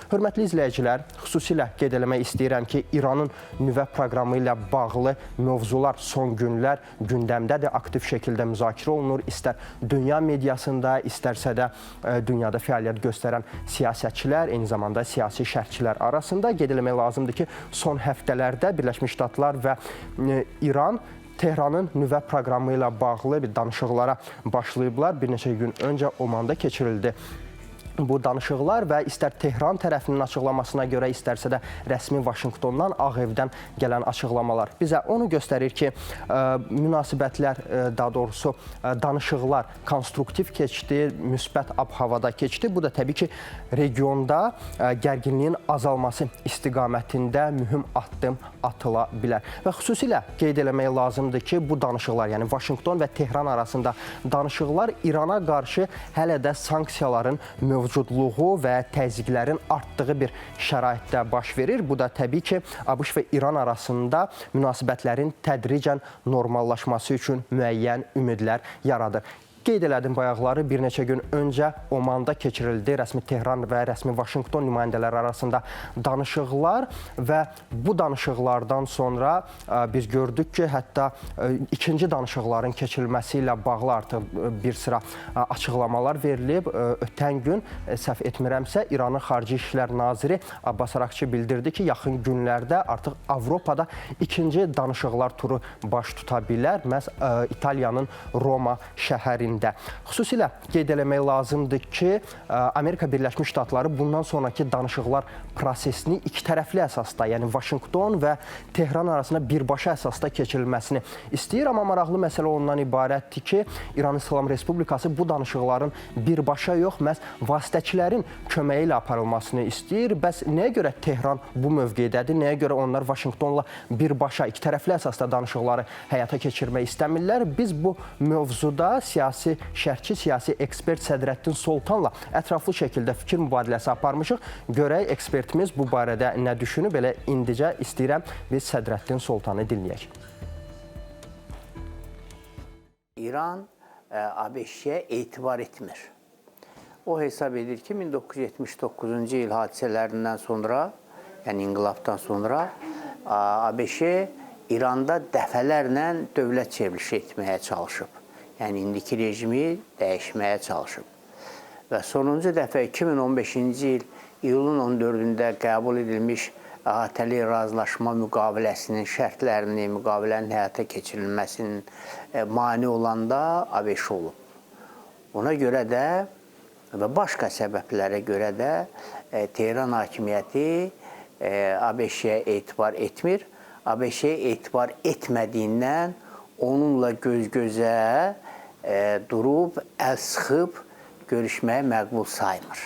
Hörmətli izləyicilər, xüsusilə qeyd eləmək istəyirəm ki, İranın nüvə proqramı ilə bağlı mövzular son günlər gündəmdədir, aktiv şəkildə müzakirə olunur. İstər dünya mediasında, istərsə də dünyada fəaliyyət göstərən siyasətçilər, eyni zamanda siyasi şərhçilər arasında qeyd eləmək lazımdır ki, son həftələrdə Birləşmiş Ştatlar və İran Tehranın nüvə proqramı ilə bağlı bir danışıqlara başlayıblar. Bir neçə gün öncə Omanda keçirildi bu danışıqlar və istər Tehran tərəfinin açıqlamasına görə, istərsə də rəsmi Vaşinqtondan, Ağ Evdən gələn açıqlamalar bizə onu göstərir ki, münasibətlər, daha doğrusu danışıqlar konstruktiv keçdi, müsbət ab-havada keçdi. Bu da təbii ki, regionda gərginliyin azalması istiqamətində mühüm addım atıla bilər. Və xüsusilə qeyd eləmək lazımdır ki, bu danışıqlar, yəni Vaşinqton və Tehran arasında danışıqlar İrana qarşı hələ də sanksiyaların mövcudluğu və təzyiqlərin artdığı bir şəraitdə baş verir. Bu da təbii ki, ABŞ və İran arasında münasibətlərin tədricən normallaşması üçün müəyyən ümidlər yaradır. Qeyd elədim bayaqları, bir neçə gün öncə Omanda keçirildi rəsmi Tehran və rəsmi Vaşinqton nümayəndələri arasında danışıqlar və bu danışıqlardan sonra biz gördük ki, hətta ikinci danışıqların keçirilməsi ilə bağlı artıq bir sıra açıqlamalar verilib. Ötən gün, səhv etmirəmsə, İranın Xarici İşlər Naziri Abbas Araqçı bildirdi ki, yaxın günlərdə artıq Avropada ikinci danışıqlar turu baş tuta bilər, məhz İtaliyanın Roma şəhərində. Xüsusilə qeyd eləmək lazımdır ki, Amerika Birləşmiş Ştatları bundan sonraki danışıqlar prosesini iki tərəfli əsasda, yəni Vaşinqton və Tehran arasında birbaşa əsasda keçirilməsini istəyir. Amma maraqlı məsələ ondan ibarətdir ki, İran İslam Respublikası bu danışıqların birbaşa yox, məhz vasitəçilərin köməyi ilə aparılmasını istəyir. Bəs nəyə görə Tehran bu mövqedədir? Nəyə görə onlar Vaşinqtonla birbaşa, iki tərəfli əsasda danışıqları həyata keçirmək istəmirlər? Biz bu mövzuda siyasi şərhçi, siyasi ekspert Sədrəddin Soltanla ətraflı şəkildə fikir mübadiləsi aparmışıq. Görək ekspertimiz bu barədə nə düşünüb? Elə indicə istəyirəm biz Sədrəddin Soltanı dinləyək. İran ABŞ-yə etibar etmir. O hesab edir ki, 1979-cu il hadisələrindən sonra, yəni inqilabdan sonra ABŞ İranda dəfələrlə dövlət çevrilişi etməyə çalışıb. Yəni indiki rejimi dəyişməyə çalışıb. Və sonuncu dəfə 2015-ci il iyulun 14-də qəbul edilmiş əhatəli razılaşma müqaviləsinin şərtlərini, müqavilənin həyata keçirilməsinin mane olanda ABŞ olub. Ona görə də və başqa səbəblərə görə də Tehran hakimiyyəti ABŞ-yə etibar etmir. ABŞ-yə etibar etmədiyindən onunla göz-gözə durub, əl sıxıb görüşməyə məqbul saymır.